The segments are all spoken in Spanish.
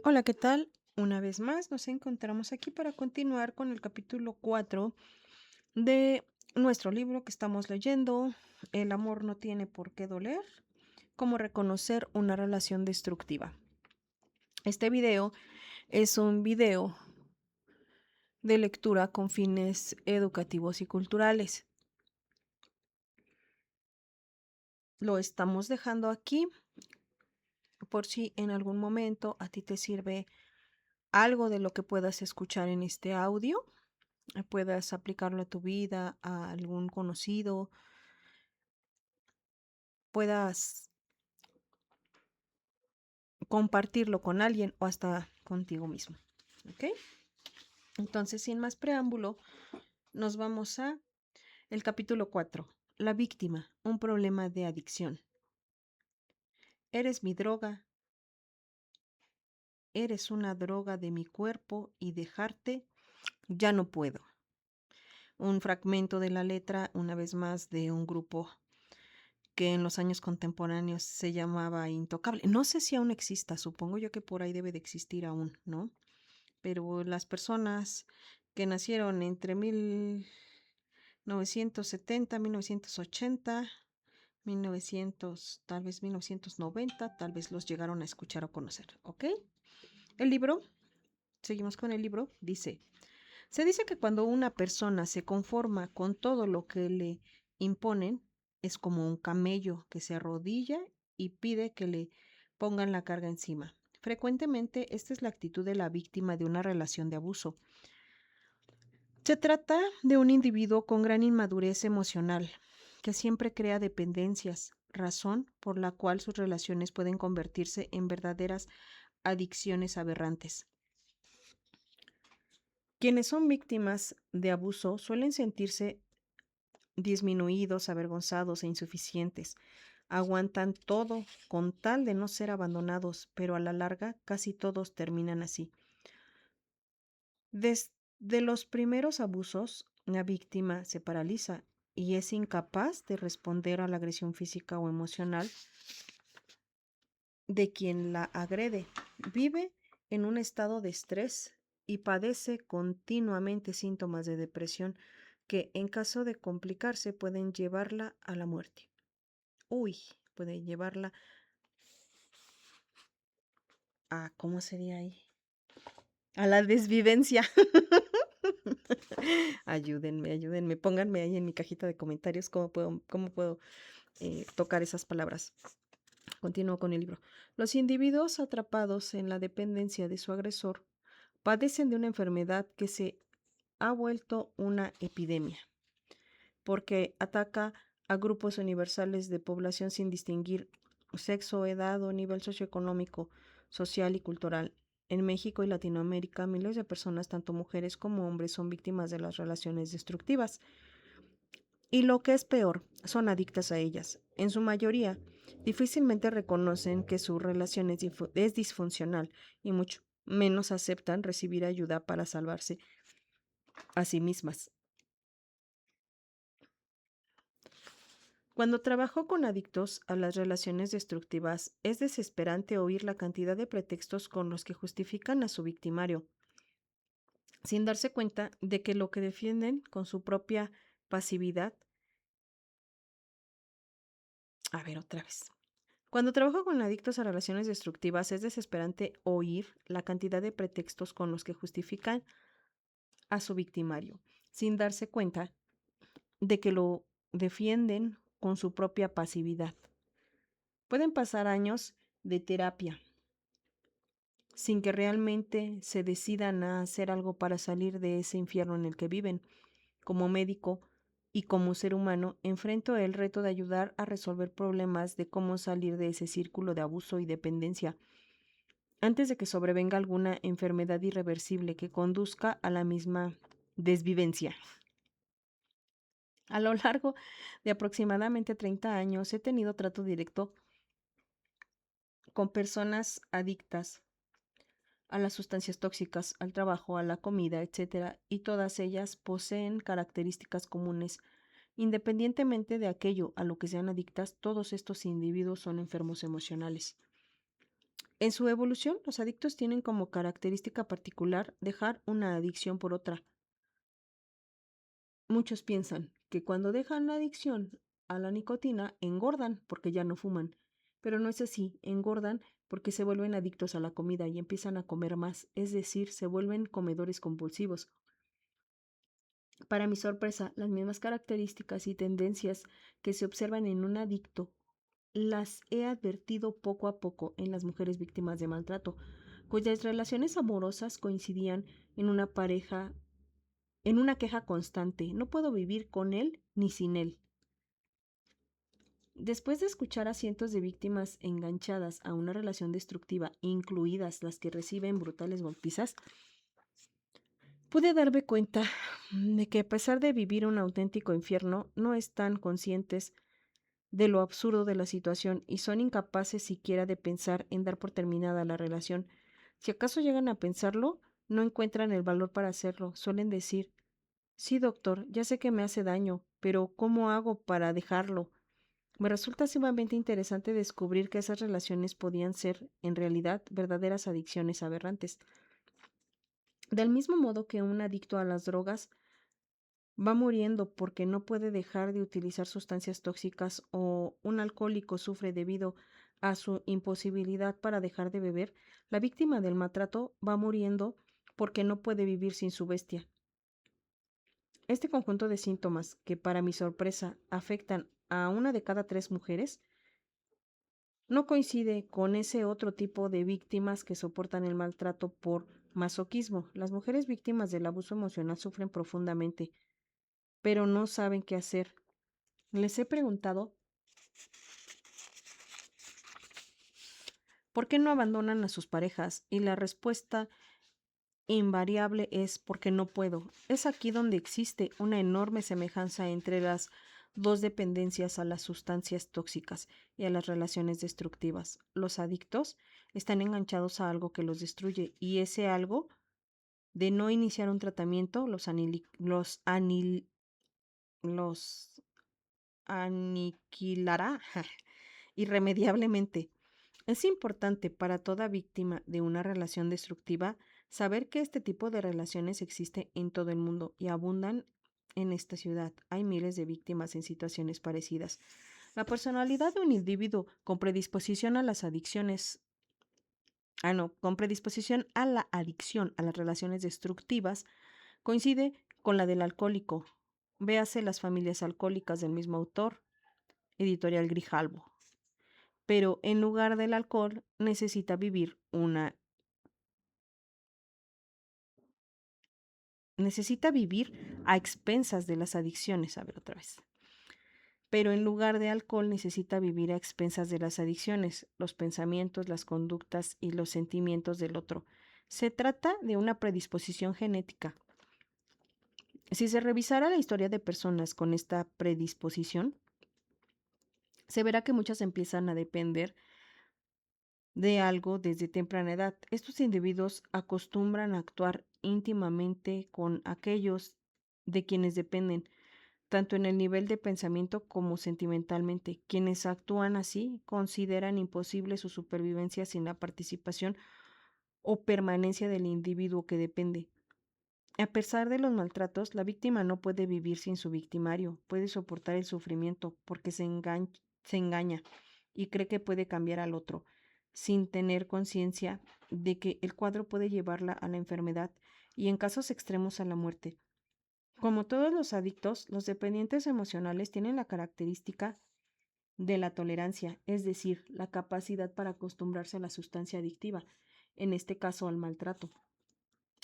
Hola, ¿qué tal? Una vez más nos encontramos aquí para continuar con el capítulo 4 de nuestro libro que estamos leyendo, El amor no tiene por qué doler, cómo reconocer una relación destructiva. Este video es un video de lectura con fines educativos y culturales. Lo estamos dejando aquí por si en algún momento a ti te sirve algo de lo que puedas escuchar en este audio, puedas aplicarlo a tu vida, a algún conocido, puedas compartirlo con alguien o hasta contigo mismo. ¿Ok? Entonces, sin más preámbulo, nos vamos a el capítulo 4. La víctima, un problema de adicción. Eres mi droga, eres una droga de mi cuerpo y dejarte ya no puedo. Un fragmento de la letra, una vez más, de un grupo que en los años contemporáneos se llamaba Intocable. No sé si aún exista, supongo yo que por ahí debe de existir aún, ¿no? Pero las personas que nacieron entre 1970, 1980, 1900, tal vez 1990, tal vez los llegaron a escuchar o conocer, ¿ok? El libro, seguimos con el libro, se dice que cuando una persona se conforma con todo lo que le imponen, es como un camello que se arrodilla y pide que le pongan la carga encima. Frecuentemente, esta es la actitud de la víctima de una relación de abuso. Se trata de un individuo con gran inmadurez emocional, que siempre crea dependencias, razón por la cual sus relaciones pueden convertirse en verdaderas adicciones aberrantes. Quienes son víctimas de abuso suelen sentirse disminuidos, avergonzados e insuficientes. Aguantan todo con tal de no ser abandonados, pero a la larga casi todos terminan así. Desde los primeros abusos, la víctima se paraliza y es incapaz de responder a la agresión física o emocional de quien la agrede. Vive en un estado de estrés y padece continuamente síntomas de depresión que en caso de complicarse pueden llevarla a la muerte. Uy, puede llevarla a, ¿cómo sería ahí? A la desvivencia. Ayúdenme, ayúdenme, pónganme ahí en mi cajita de comentarios cómo puedo tocar esas palabras. Continúo con el libro. Los individuos atrapados en la dependencia de su agresor padecen de una enfermedad que se ha vuelto una epidemia, porque ataca a grupos universales de población sin distinguir sexo, edad o nivel socioeconómico, social y cultural. En México y Latinoamérica, miles de personas, tanto mujeres como hombres, son víctimas de las relaciones destructivas. Y lo que es peor, son adictas a ellas. En su mayoría, difícilmente reconocen que su relación es disfuncional y mucho menos aceptan recibir ayuda para salvarse a sí mismas. Cuando trabajo con adictos a las relaciones destructivas, es desesperante oír la cantidad de pretextos con los que justifican a su victimario, sin darse cuenta de que lo que defienden con su propia pasividad. A ver, otra vez. Cuando trabajo con adictos a relaciones destructivas, es desesperante oír la cantidad de pretextos con los que justifican a su victimario, sin darse cuenta de que lo defienden con su propia pasividad. Pueden pasar años de terapia sin que realmente se decidan a hacer algo para salir de ese infierno en el que viven. Como médico y como ser humano, enfrento el reto de ayudar a resolver problemas de cómo salir de ese círculo de abuso y dependencia antes de que sobrevenga alguna enfermedad irreversible que conduzca a la misma desvivencia. A lo largo de aproximadamente 30 años he tenido trato directo con personas adictas a las sustancias tóxicas, al trabajo, a la comida, etcétera, y todas ellas poseen características comunes. Independientemente de aquello a lo que sean adictas, todos estos individuos son enfermos emocionales. En su evolución, los adictos tienen como característica particular dejar una adicción por otra. Muchos piensan que cuando dejan la adicción a la nicotina engordan porque ya no fuman, pero no es así, engordan porque se vuelven adictos a la comida y empiezan a comer más, es decir, se vuelven comedores compulsivos. Para mi sorpresa, las mismas características y tendencias que se observan en un adicto las he advertido poco a poco en las mujeres víctimas de maltrato, cuyas relaciones amorosas coincidían en una pareja, en una queja constante: no puedo vivir con él ni sin él. Después de escuchar a cientos de víctimas enganchadas a una relación destructiva, incluidas las que reciben brutales golpizas, pude darme cuenta de que a pesar de vivir un auténtico infierno, no están conscientes de lo absurdo de la situación y son incapaces siquiera de pensar en dar por terminada la relación. Si acaso llegan a pensarlo, no encuentran el valor para hacerlo. Suelen decir: sí, doctor, ya sé que me hace daño, pero ¿cómo hago para dejarlo? Me resulta sumamente interesante descubrir que esas relaciones podían ser, en realidad, verdaderas adicciones aberrantes. Del mismo modo que un adicto a las drogas va muriendo porque no puede dejar de utilizar sustancias tóxicas, o un alcohólico sufre debido a su imposibilidad para dejar de beber, la víctima del maltrato va muriendo porque no puede vivir sin su bestia. Este conjunto de síntomas, que para mi sorpresa afectan a 1 de cada 3 mujeres, no coincide con ese otro tipo de víctimas que soportan el maltrato por masoquismo. Las mujeres víctimas del abuso emocional sufren profundamente, pero no saben qué hacer. Les he preguntado por qué no abandonan a sus parejas, y la respuesta invariable es: porque no puedo. Es aquí donde existe una enorme semejanza entre las dos dependencias a las sustancias tóxicas y a las relaciones destructivas. Los adictos están enganchados a algo que los destruye, y ese algo, de no iniciar un tratamiento, los aniquilará irremediablemente. Es importante para toda víctima de una relación destructiva saber que este tipo de relaciones existe en todo el mundo y abundan en esta ciudad. Hay miles de víctimas en situaciones parecidas. La personalidad de un individuo con predisposición a las adicciones, con predisposición a la adicción a las relaciones destructivas, coincide con la del alcohólico. Véase Las familias alcohólicas, del mismo autor, editorial Grijalbo. Pero en lugar del alcohol necesita vivir a expensas de las adicciones. A ver, otra vez. Pero en lugar de alcohol necesita vivir a expensas de las adicciones, los pensamientos, las conductas y los sentimientos del otro. Se trata de una predisposición genética. Si se revisara la historia de personas con esta predisposición, se verá que muchas empiezan a depender de algo desde temprana edad. Estos individuos acostumbran a actuar íntimamente con aquellos de quienes dependen, tanto en el nivel de pensamiento como sentimentalmente. Quienes actúan así consideran imposible su supervivencia sin la participación o permanencia del individuo que depende. A pesar de los maltratos, la víctima no puede vivir sin su victimario, puede soportar el sufrimiento porque se engaña y cree que puede cambiar al otro, sin tener conciencia de que el cuadro puede llevarla a la enfermedad y, en casos extremos, a la muerte. Como todos los adictos, los dependientes emocionales tienen la característica de la tolerancia, es decir, la capacidad para acostumbrarse a la sustancia adictiva, en este caso al maltrato,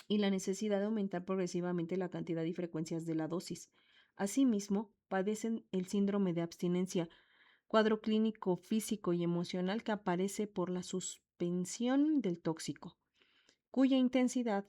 y la necesidad de aumentar progresivamente la cantidad y frecuencias de la dosis. Asimismo, padecen el síndrome de abstinencia, cuadro clínico físico y emocional que aparece por la suspensión del tóxico, cuya intensidad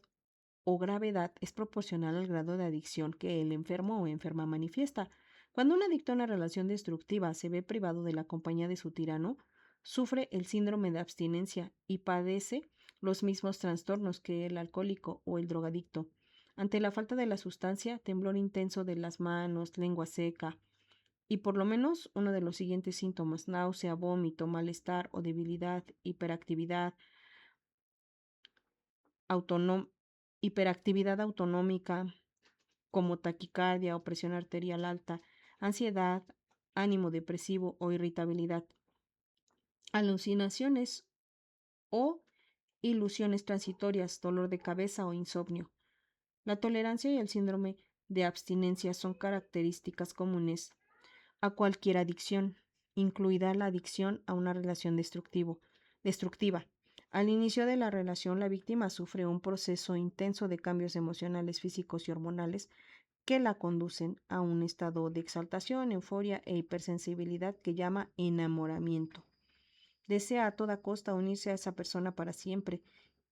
o gravedad es proporcional al grado de adicción que el enfermo o enferma manifiesta. Cuando un adicto a una relación destructiva se ve privado de la compañía de su tirano, sufre el síndrome de abstinencia y padece los mismos trastornos que el alcohólico o el drogadicto. Ante la falta de la sustancia, temblor intenso de las manos, lengua seca y por lo menos uno de los siguientes síntomas: náusea, vómito, malestar o debilidad, hiperactividad, autonom- hiperactividad autonómica como taquicardia o presión arterial alta, ansiedad, ánimo depresivo o irritabilidad, alucinaciones o ilusiones transitorias, dolor de cabeza o insomnio. La tolerancia y el síndrome de abstinencia son características comunes a cualquier adicción, incluida la adicción a una relación destructiva. Al inicio de la relación, la víctima sufre un proceso intenso de cambios emocionales, físicos y hormonales que la conducen a un estado de exaltación, euforia e hipersensibilidad que llama enamoramiento. Desea a toda costa unirse a esa persona para siempre,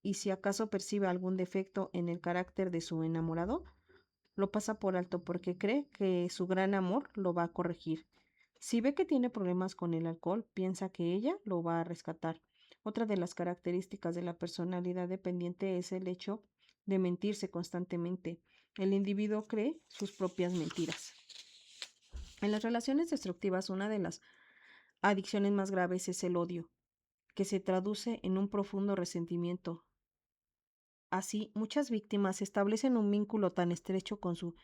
y si acaso percibe algún defecto en el carácter de su enamorado, lo pasa por alto porque cree que su gran amor lo va a corregir. Si ve que tiene problemas con el alcohol, piensa que ella lo va a rescatar. Otra de las características de la personalidad dependiente es el hecho de mentirse constantemente. El individuo cree sus propias mentiras. En las relaciones destructivas, una de las adicciones más graves es el odio, que se traduce en un profundo resentimiento. Así, muchas víctimas establecen un vínculo tan estrecho con su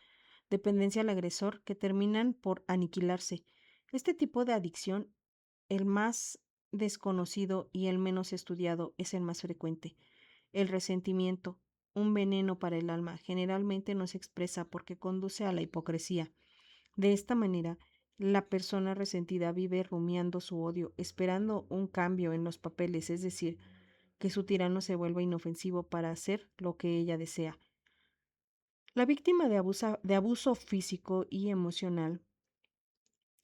dependencia al agresor que terminan por aniquilarse. Este tipo de adicción, el más desconocido y el menos estudiado, es el más frecuente. El resentimiento, un veneno para el alma, generalmente no se expresa porque conduce a la hipocresía. De esta manera, la persona resentida vive rumiando su odio, esperando un cambio en los papeles, es decir, que su tirano se vuelva inofensivo para hacer lo que ella desea. La víctima de abuso físico y emocional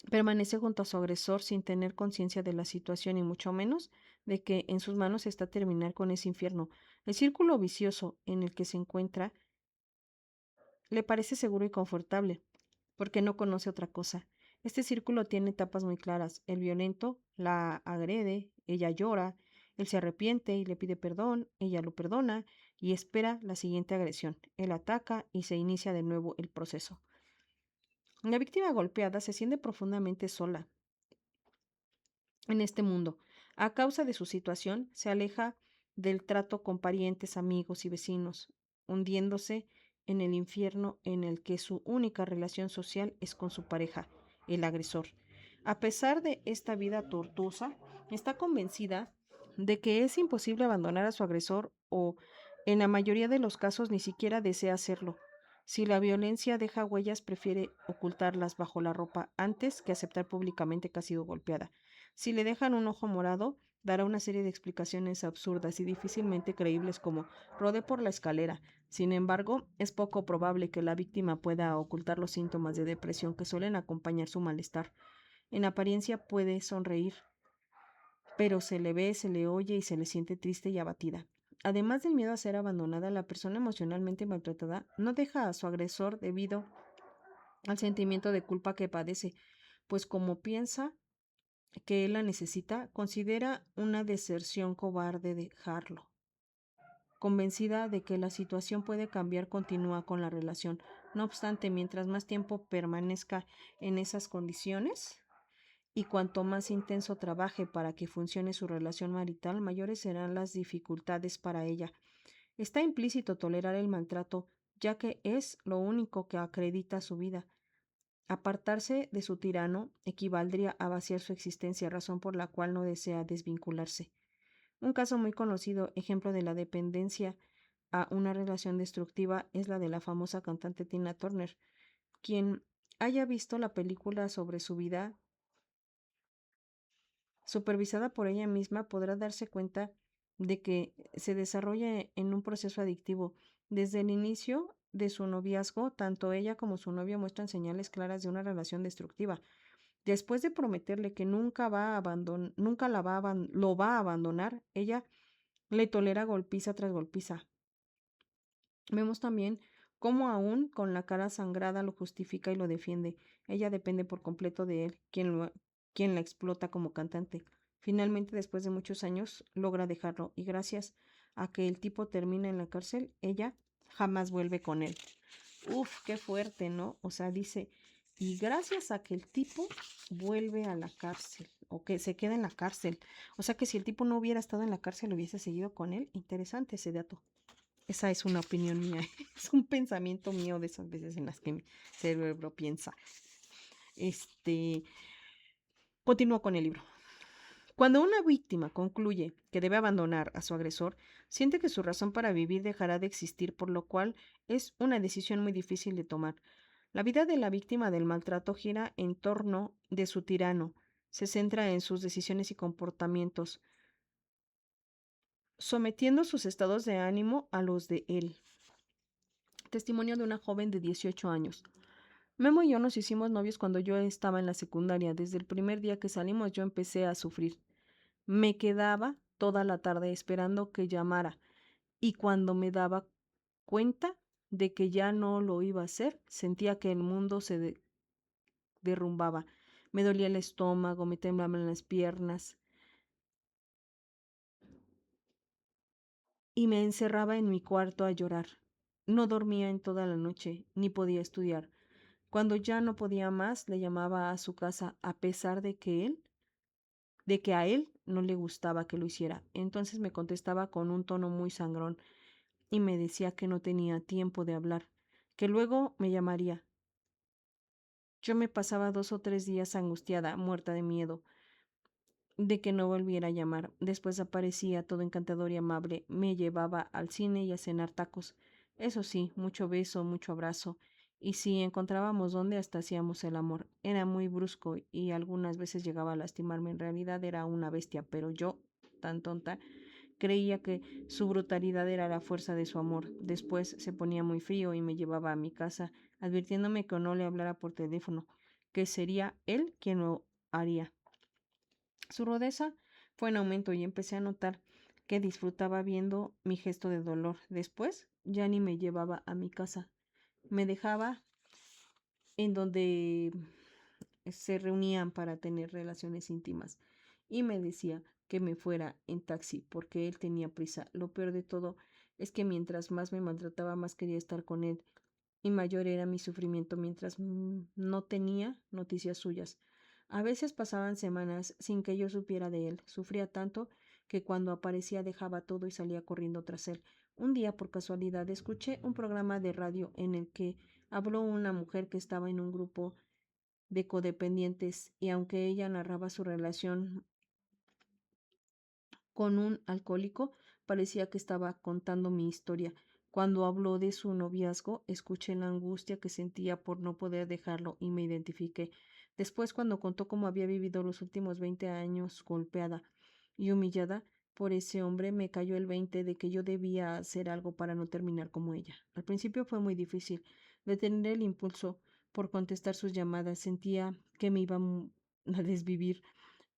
permanece junto a su agresor sin tener conciencia de la situación y mucho menos de que en sus manos está terminar con ese infierno. El círculo vicioso en el que se encuentra le parece seguro y confortable, porque no conoce otra cosa. Este círculo tiene etapas muy claras. El violento la agrede, ella llora, él se arrepiente y le pide perdón, ella lo perdona y espera la siguiente agresión. Él ataca y se inicia de nuevo el proceso. La víctima golpeada se siente profundamente sola en este mundo. A causa de su situación, se aleja del trato con parientes, amigos y vecinos, hundiéndose en el infierno en el que su única relación social es con su pareja, el agresor. A pesar de esta vida tortuosa, está convencida de que es imposible abandonar a su agresor o, en la mayoría de los casos, ni siquiera desea hacerlo. Si la violencia deja huellas, prefiere ocultarlas bajo la ropa antes que aceptar públicamente que ha sido golpeada. Si le dejan un ojo morado, dará una serie de explicaciones absurdas y difícilmente creíbles como rodé por la escalera. Sin embargo, es poco probable que la víctima pueda ocultar los síntomas de depresión que suelen acompañar su malestar. En apariencia puede sonreír, pero se le ve, se le oye y se le siente triste y abatida. Además del miedo a ser abandonada, la persona emocionalmente maltratada no deja a su agresor debido al sentimiento de culpa que padece, pues como piensa que él la necesita, considera una deserción cobarde dejarlo. Convencida de que la situación puede cambiar, continúa con la relación. No obstante, mientras más tiempo permanezca en esas condiciones y cuanto más intenso trabaje para que funcione su relación marital, mayores serán las dificultades para ella. Está implícito tolerar el maltrato, ya que es lo único que acredita su vida. Apartarse de su tirano equivaldría a vaciar su existencia, razón por la cual no desea desvincularse. Un caso muy conocido, ejemplo de la dependencia a una relación destructiva, es la de la famosa cantante Tina Turner. Quien haya visto la película sobre su vida, supervisada por ella misma, podrá darse cuenta de que se desarrolla en un proceso adictivo. Desde el inicio de su noviazgo, tanto ella como su novio muestran señales claras de una relación destructiva. Después de prometerle que nunca lo va a abandonar, ella le tolera golpiza tras golpiza. Vemos también cómo aún con la cara sangrada lo justifica y lo defiende. Ella depende por completo de él, quien la explota como cantante. Finalmente, después de muchos años, logra dejarlo y gracias a que el tipo termina en la cárcel, ella jamás vuelve con él. Uf, qué fuerte, ¿no? O sea, dice, y gracias a que el tipo vuelve a la cárcel o que se queda en la cárcel. O sea que si el tipo no hubiera estado en la cárcel, hubiese seguido con él. Interesante ese dato. Esa es una opinión mía, es un pensamiento mío de esas veces en las que mi cerebro piensa. Este, Continúo con el libro. Cuando una víctima concluye que debe abandonar a su agresor, siente que su razón para vivir dejará de existir, por lo cual es una decisión muy difícil de tomar. La vida de la víctima del maltrato gira en torno de su tirano, se centra en sus decisiones y comportamientos, sometiendo sus estados de ánimo a los de él. Testimonio de una joven de 18 años. Memo y yo nos hicimos novios cuando yo estaba en la secundaria. Desde el primer día que salimos yo empecé a sufrir. Me quedaba toda la tarde esperando que llamara y cuando me daba cuenta de que ya no lo iba a hacer, sentía que el mundo se derrumbaba. Me dolía el estómago, me temblaban las piernas y me encerraba en mi cuarto a llorar. No dormía en toda la noche, ni podía estudiar. Cuando ya no podía más, le llamaba a su casa a pesar de que a él no le gustaba que lo hiciera. Entonces me contestaba con un tono muy sangrón y me decía que no tenía tiempo de hablar, que luego me llamaría. Yo me pasaba 2 o 3 días angustiada, muerta de miedo de que no volviera a llamar. Después aparecía todo encantador y amable, me llevaba al cine y a cenar tacos. Eso sí, mucho beso, mucho abrazo. Y si encontrábamos donde hasta hacíamos el amor. Era muy brusco y algunas veces llegaba a lastimarme. En realidad era una bestia, pero yo, tan tonta, creía que su brutalidad era la fuerza de su amor. Después se ponía muy frío y me llevaba a mi casa, advirtiéndome que no le hablara por teléfono, que sería él quien lo haría. Su rudeza fue en aumento y empecé a notar que disfrutaba viendo mi gesto de dolor. Después ya ni me llevaba a mi casa. Me dejaba en donde se reunían para tener relaciones íntimas y me decía que me fuera en taxi porque él tenía prisa. Lo peor de todo es que mientras más me maltrataba, más quería estar con él y mayor era mi sufrimiento mientras no tenía noticias suyas. A veces pasaban semanas sin que yo supiera de él. Sufría tanto que cuando aparecía dejaba todo y salía corriendo tras él. Un día, por casualidad, escuché un programa de radio en el que habló una mujer que estaba en un grupo de codependientes y aunque ella narraba su relación con un alcohólico, parecía que estaba contando mi historia. Cuando habló de su noviazgo, escuché la angustia que sentía por no poder dejarlo y me identifiqué. Después, cuando contó cómo había vivido los últimos 20 años golpeada y humillada por ese hombre, me cayó el 20 de que yo debía hacer algo para no terminar como ella. Al principio fue muy difícil detener el impulso por contestar sus llamadas. Sentía que me iba a desvivir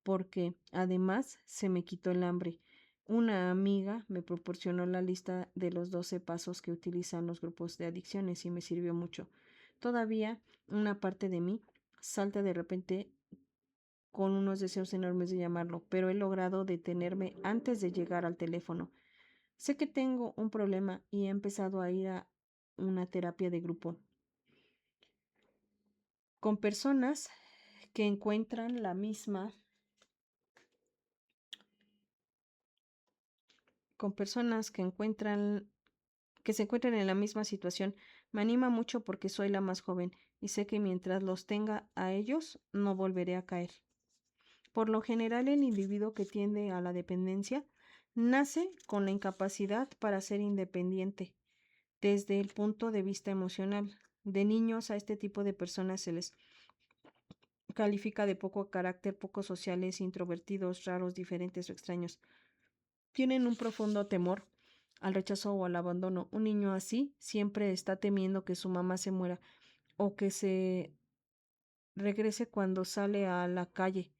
porque además se me quitó el hambre. Una amiga me proporcionó la lista de los 12 pasos que utilizan los grupos de adicciones y me sirvió mucho. Todavía una parte de mí salta de repente con unos deseos enormes de llamarlo, pero he logrado detenerme antes de llegar al teléfono. Sé que tengo un problema y he empezado a ir a una terapia de grupo con personas que encuentran la misma con personas que se encuentran en la misma situación. Me anima mucho porque soy la más joven y sé que mientras los tenga a ellos no volveré a caer. Por lo general, el individuo que tiende a la dependencia nace con la incapacidad para ser independiente desde el punto de vista emocional. De niños a este tipo de personas se les califica de poco carácter, poco sociales, introvertidos, raros, diferentes o extraños. Tienen un profundo temor al rechazo o al abandono. Un niño así siempre está temiendo que su mamá se muera o que se regrese cuando sale a la calle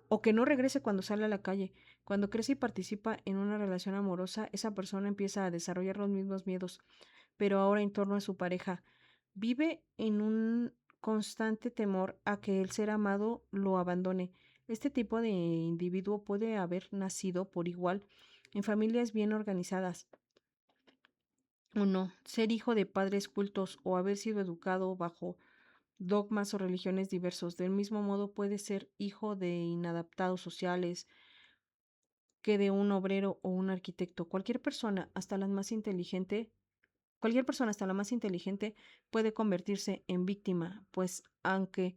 o que no regrese cuando sale a la calle. Cuando crece y participa en una relación amorosa, esa persona empieza a desarrollar los mismos miedos, pero ahora en torno a su pareja. Vive en un constante temor a que el ser amado lo abandone. Este tipo de individuo puede haber nacido por igual en familias bien organizadas o no, ser hijo de padres cultos o haber sido educado bajo dogmas o religiones diversos. Del mismo modo puede ser hijo de inadaptados sociales que de un obrero o un arquitecto. Cualquier persona, hasta la más inteligente, puede convertirse en víctima, pues aunque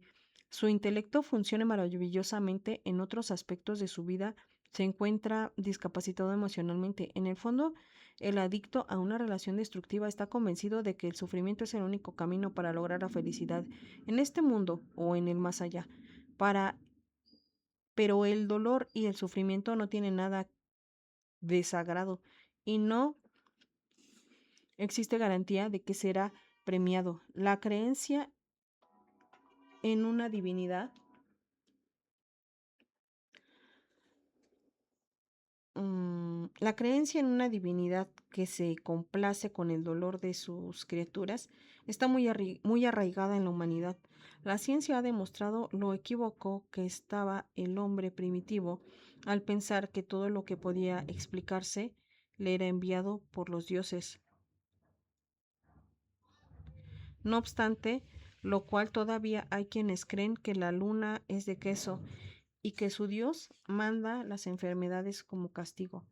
su intelecto funcione maravillosamente en otros aspectos de su vida, se encuentra discapacitado emocionalmente. En el fondo, el adicto a una relación destructiva está convencido de que el sufrimiento es el único camino para lograr la felicidad en este mundo o en el más allá. Para, pero el dolor y el sufrimiento no tienen nada de sagrado y no existe garantía de que será premiado. En una divinidad, la creencia en una divinidad que se complace con el dolor de sus criaturas está muy arraigada en la humanidad. La ciencia ha demostrado lo equívoco que estaba el hombre primitivo al pensar que todo lo que podía explicarse le era enviado por los dioses. No obstante, lo cual todavía hay quienes creen que la luna es de queso y que su Dios manda las enfermedades como castigo.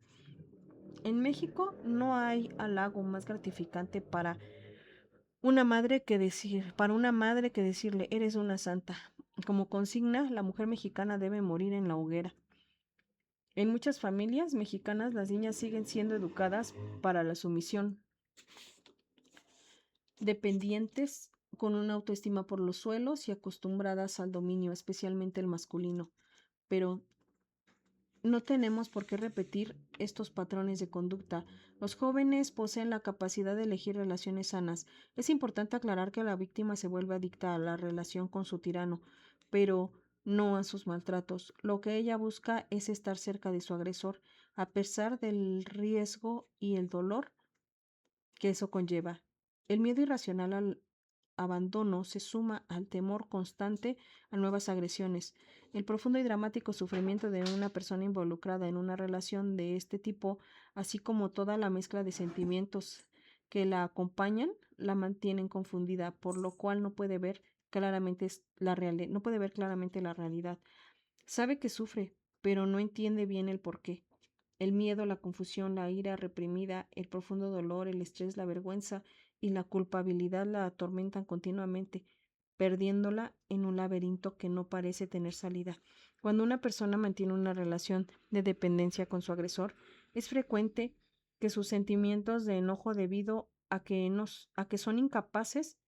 En México no hay halago más gratificante para una madre que decirle eres una santa. Como consigna, la mujer mexicana debe morir en la hoguera. En muchas familias mexicanas las niñas siguen siendo educadas para la sumisión, dependientes, con una autoestima por los suelos y acostumbradas al dominio, especialmente el masculino. Pero no tenemos por qué repetir estos patrones de conducta. Los jóvenes poseen la capacidad de elegir relaciones sanas. Es importante aclarar que la víctima se vuelve adicta a la relación con su tirano, pero no a sus maltratos. Lo que ella busca es estar cerca de su agresor, a pesar del riesgo y el dolor que eso conlleva. El miedo irracional al abandono se suma al temor constante a nuevas agresiones. El profundo y dramático sufrimiento de una persona involucrada en una relación de este tipo, así como toda la mezcla de sentimientos que la acompañan, la mantienen confundida, por lo cual no puede ver claramente la realidad. Sabe que sufre, pero no entiende bien el porqué. El miedo, la confusión, la ira reprimida, el profundo dolor, el estrés, la vergüenza y la culpabilidad la atormentan continuamente, perdiéndola en un laberinto que no parece tener salida. Cuando una persona mantiene una relación de dependencia con su agresor, es frecuente que sus sentimientos de enojo debido a que son incapaces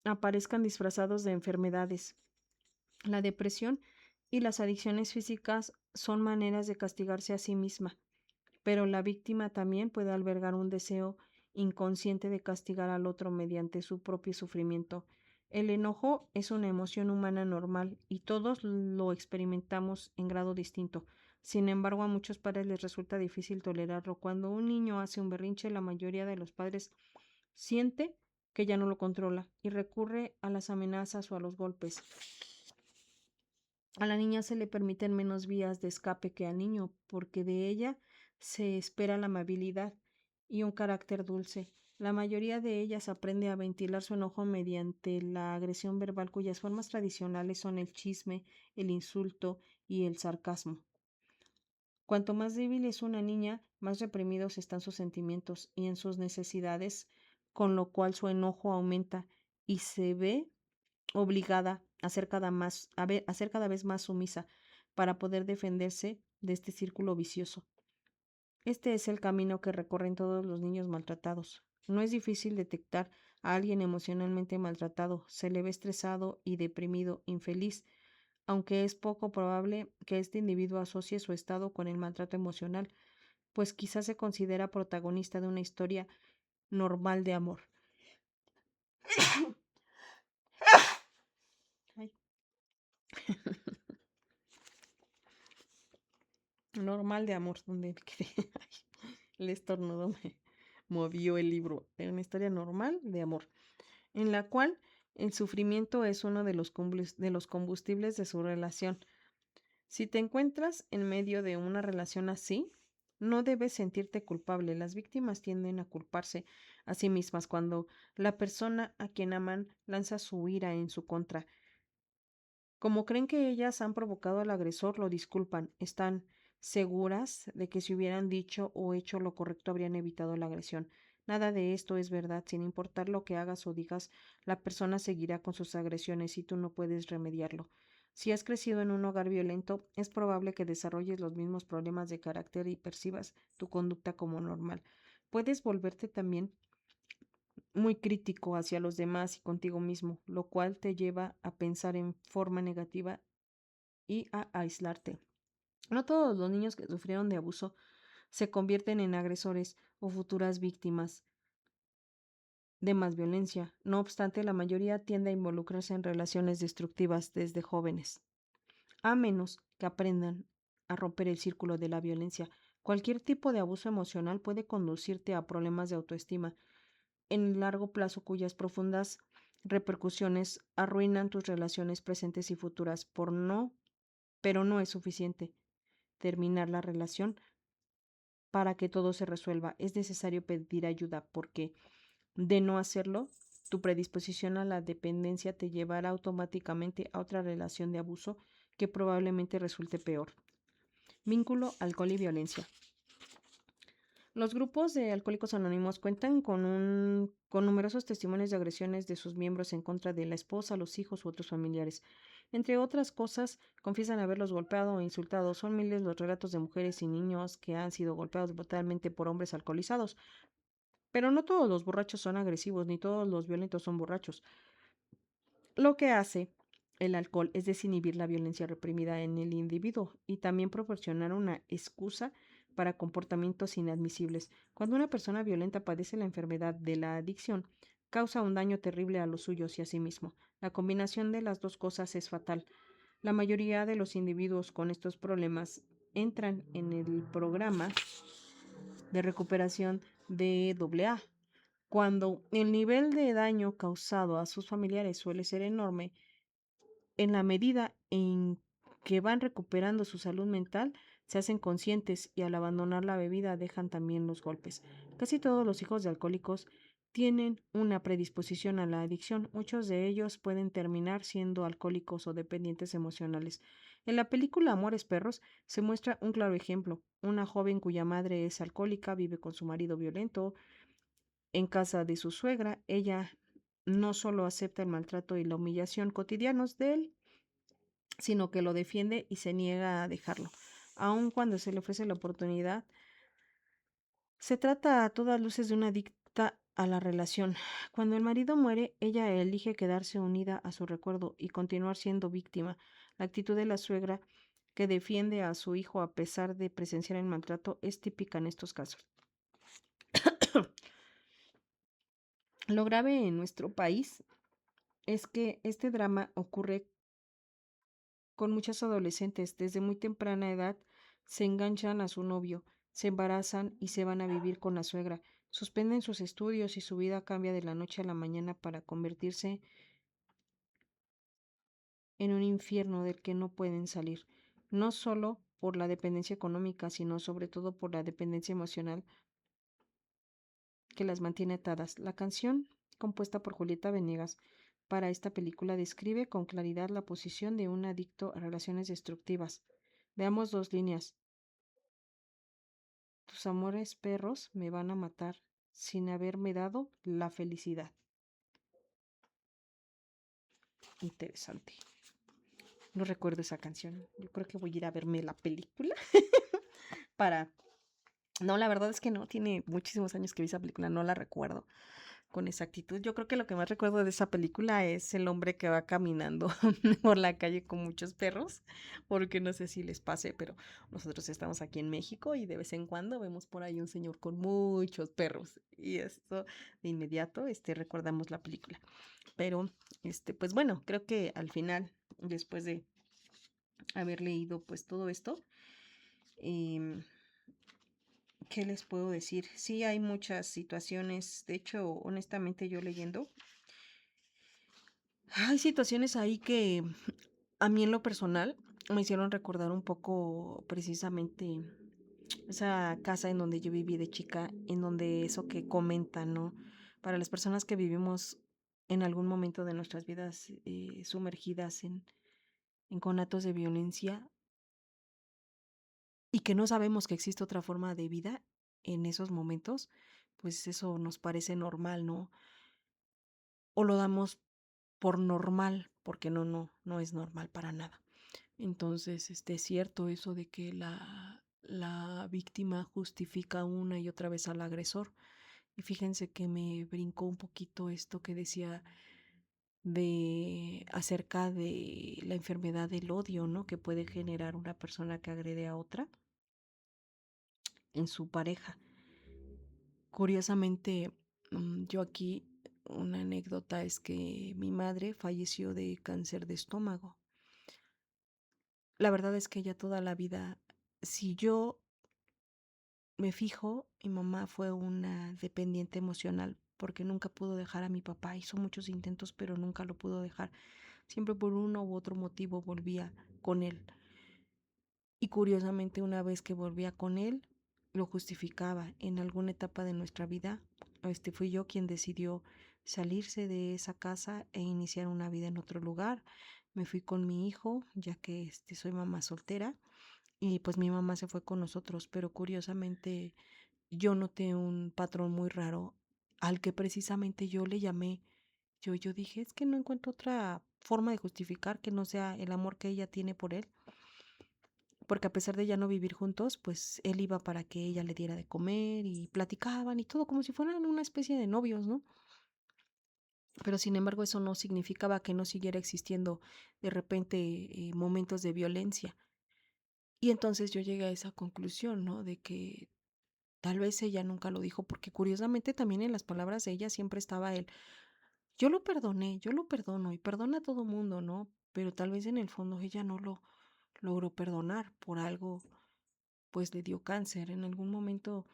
aparezcan disfrazados de enfermedades. La depresión y las adicciones físicas son maneras de castigarse a sí misma, pero la víctima también puede albergar un deseo inconsciente de castigar al otro mediante su propio sufrimiento. El enojo es una emoción humana normal y todos lo experimentamos en grado distinto. Sin embargo, a muchos padres les resulta difícil tolerarlo. Cuando un niño hace un berrinche, la mayoría de los padres siente que ya no lo controla y recurre a las amenazas o a los golpes. A la niña se le permiten menos vías de escape que al niño, porque de ella se espera la amabilidad y un carácter dulce. La mayoría de ellas aprende a ventilar su enojo mediante la agresión verbal, cuyas formas tradicionales son el chisme, el insulto y el sarcasmo. Cuanto más débil es una niña, más reprimidos están sus sentimientos y en sus necesidades, con lo cual su enojo aumenta y se ve obligada a ser cada vez más sumisa para poder defenderse de este círculo vicioso. Este es el camino que recorren todos los niños maltratados. No es difícil detectar a alguien emocionalmente maltratado, se le ve estresado y deprimido, infeliz, aunque es poco probable que este individuo asocie su estado con el maltrato emocional, pues quizás se considera protagonista de una historia normal de amor. Ay. Normal de amor, donde me quedé. El estornudo me movió el libro de una historia normal de amor, en la cual el sufrimiento es uno de los combustibles de su relación. Si te encuentras en medio de una relación así, no debes sentirte culpable. Las víctimas tienden a culparse a sí mismas cuando la persona a quien aman lanza su ira en su contra. Como creen que ellas han provocado al agresor, lo disculpan, están seguras de que si hubieran dicho o hecho lo correcto habrían evitado la agresión. Nada de esto es verdad. Sin importar lo que hagas o digas, la persona seguirá con sus agresiones y tú no puedes remediarlo. Si has crecido en un hogar violento, es probable que desarrolles los mismos problemas de carácter y percibas tu conducta como normal. Puedes volverte también muy crítico hacia los demás y contigo mismo, lo cual te lleva a pensar en forma negativa y a aislarte. No todos los niños que sufrieron de abuso se convierten en agresores o futuras víctimas de más violencia. No obstante, la mayoría tiende a involucrarse en relaciones destructivas desde jóvenes, a menos que aprendan a romper el círculo de la violencia. Cualquier tipo de abuso emocional puede conducirte a problemas de autoestima en largo plazo cuyas profundas repercusiones arruinan tus relaciones presentes y futuras pero no es suficiente terminar la relación para que todo se resuelva. Es necesario pedir ayuda porque de no hacerlo, tu predisposición a la dependencia te llevará automáticamente a otra relación de abuso que probablemente resulte peor. Vínculo, alcohol y violencia. Los grupos de Alcohólicos Anónimos cuentan con numerosos testimonios de agresiones de sus miembros en contra de la esposa, los hijos u otros familiares. Entre otras cosas, confiesan haberlos golpeado o insultado. Son miles los relatos de mujeres y niños que han sido golpeados brutalmente por hombres alcoholizados. Pero no todos los borrachos son agresivos, ni todos los violentos son borrachos. Lo que hace el alcohol es desinhibir la violencia reprimida en el individuo y también proporcionar una excusa para comportamientos inadmisibles. Cuando una persona violenta padece la enfermedad de la adicción, causa un daño terrible a los suyos y a sí mismo. La combinación de las dos cosas es fatal. La mayoría de los individuos con estos problemas entran en el programa de recuperación de AA. Cuando el nivel de daño causado a sus familiares suele ser enorme, en la medida en que van recuperando su salud mental, se hacen conscientes y al abandonar la bebida dejan también los golpes. Casi todos los hijos de alcohólicos tienen una predisposición a la adicción. Muchos de ellos pueden terminar siendo alcohólicos o dependientes emocionales. En la película Amores Perros se muestra un claro ejemplo. Una joven cuya madre es alcohólica vive con su marido violento en casa de su suegra. Ella no solo acepta el maltrato y la humillación cotidianos de él, sino que lo defiende y se niega a dejarlo. Aun cuando se le ofrece la oportunidad, se trata a todas luces de una adicta a la relación. Cuando el marido muere, ella elige quedarse unida a su recuerdo y continuar siendo víctima. La actitud de la suegra que defiende a su hijo a pesar de presenciar el maltrato es típica en estos casos. Lo grave en nuestro país es que este drama ocurre con muchas adolescentes. Desde muy temprana edad se enganchan a su novio, se embarazan y se van a vivir con la suegra. Suspenden sus estudios y su vida cambia de la noche a la mañana para convertirse en un infierno del que no pueden salir. No solo por la dependencia económica, sino sobre todo por la dependencia emocional que las mantiene atadas. La canción, compuesta por Julieta Venegas para esta película, describe con claridad la posición de un adicto a relaciones destructivas. Veamos dos líneas. Tus amores perros me van a matar sin haberme dado la felicidad. Interesante. No recuerdo esa canción. Yo creo que voy a ir a verme la película para... No, la verdad es que no, tiene muchísimos años que vi esa película, no la recuerdo con exactitud. Yo creo que lo que más recuerdo de esa película es el hombre que va caminando por la calle con muchos perros, porque no sé si les pase, pero nosotros estamos aquí en México y de vez en cuando vemos por ahí un señor con muchos perros y esto de inmediato recordamos la película. Pero pues bueno, creo que al final, después de haber leído pues todo esto, em, ¿qué les puedo decir? Sí, hay muchas situaciones. De hecho, honestamente, yo leyendo, hay situaciones ahí que a mí en lo personal me hicieron recordar un poco precisamente esa casa en donde yo viví de chica, en donde eso que comentan, ¿no? Para las personas que vivimos en algún momento de nuestras vidas sumergidas en conatos de violencia, y que no sabemos que existe otra forma de vida en esos momentos, pues eso nos parece normal, ¿no? O lo damos por normal, porque no es normal para nada. Entonces, es cierto eso de que la víctima justifica una y otra vez al agresor. Y fíjense que me brincó un poquito esto que decía de acerca de la enfermedad del odio, ¿no? Que puede generar una persona que agrede a otra en su pareja. Curiosamente, yo aquí una anécdota es que mi madre falleció de cáncer de estómago. La verdad es que ella toda la vida, si yo me fijo, mi mamá fue una dependiente emocional porque nunca pudo dejar a mi papá. Hizo muchos intentos, pero nunca lo pudo dejar. Siempre por uno u otro motivo volvía con él. Y curiosamente, una vez que volvía con él, lo justificaba. En alguna etapa de nuestra vida, fui yo quien decidió salirse de esa casa e iniciar una vida en otro lugar. Me fui con mi hijo, ya que soy mamá soltera, y pues mi mamá se fue con nosotros, pero curiosamente yo noté un patrón muy raro al que precisamente yo le llamé. Yo dije, es que no encuentro otra forma de justificar que no sea el amor que ella tiene por él, porque a pesar de ya no vivir juntos, pues él iba para que ella le diera de comer y platicaban y todo como si fueran una especie de novios, ¿no? Pero sin embargo eso no significaba que no siguiera existiendo de repente momentos de violencia. Y entonces yo llegué a esa conclusión, ¿no? De que tal vez ella nunca lo dijo, porque curiosamente también en las palabras de ella siempre estaba él. Yo lo perdoné, yo lo perdono y perdona a todo mundo, ¿no? Pero tal vez en el fondo ella no lo logró perdonar por algo, pues le dio cáncer. En algún momento,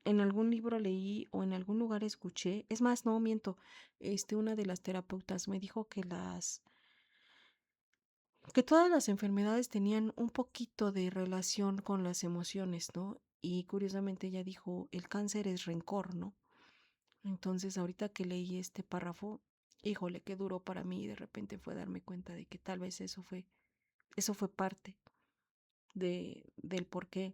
en algún libro leí o en algún lugar escuché, es más, no miento, una de las terapeutas me dijo que todas las enfermedades tenían un poquito de relación con las emociones, ¿no? Y curiosamente ella dijo, el cáncer es rencor, ¿no? Entonces, ahorita que leí este párrafo, híjole, qué duro para mí y de repente fue darme cuenta de que tal vez eso fue parte del por qué.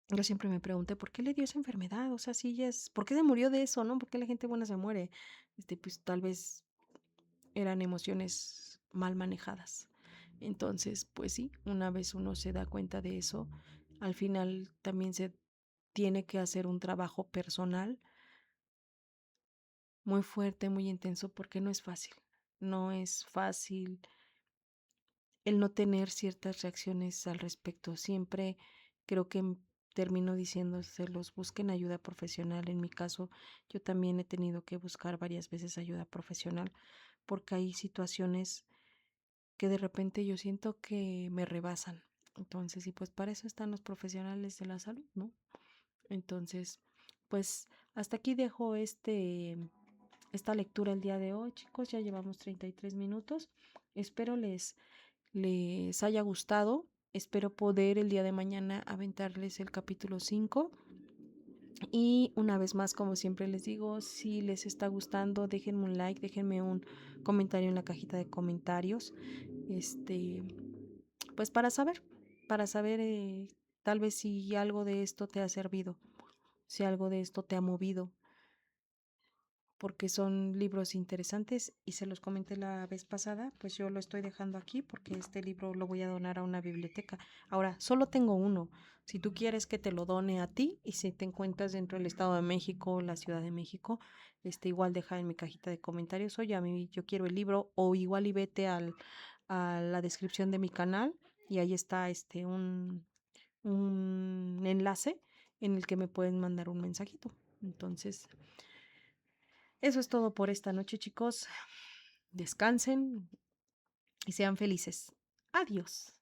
Yo siempre me pregunté, ¿por qué le dio esa enfermedad? O sea, sí, ¿por qué se murió de eso, no? ¿Por qué la gente buena se muere? Pues tal vez eran emociones mal manejadas. Entonces, pues sí, una vez uno se da cuenta de eso, al final también se tiene que hacer un trabajo personal muy fuerte, muy intenso, porque no es fácil. No es fácil el no tener ciertas reacciones al respecto. Siempre creo que termino diciéndoselos, busquen ayuda profesional. En mi caso, yo también he tenido que buscar varias veces ayuda profesional porque hay situaciones que de repente yo siento que me rebasan. Entonces, y pues para eso están los profesionales de la salud, ¿no? Entonces, pues hasta aquí dejo esta lectura el día de hoy, chicos. Ya llevamos 33 minutos. Espero les haya gustado. Espero poder el día de mañana aventarles el capítulo 5. Y una vez más, como siempre les digo, si les está gustando, déjenme un like, déjenme un comentario en la cajita de comentarios. Este, pues para saber tal vez si algo de esto te ha servido, si algo de esto te ha movido, porque son libros interesantes y se los comenté la vez pasada, pues yo lo estoy dejando aquí porque este libro lo voy a donar a una biblioteca. Ahora, solo tengo uno. Si tú quieres que te lo done a ti y si te encuentras dentro del Estado de México o la Ciudad de México, igual deja en mi cajita de comentarios, oye, a mí yo quiero el libro o igual y vete a la descripción de mi canal y ahí está un enlace en el que me pueden mandar un mensajito. Entonces, eso es todo por esta noche, chicos. Descansen y sean felices. Adiós.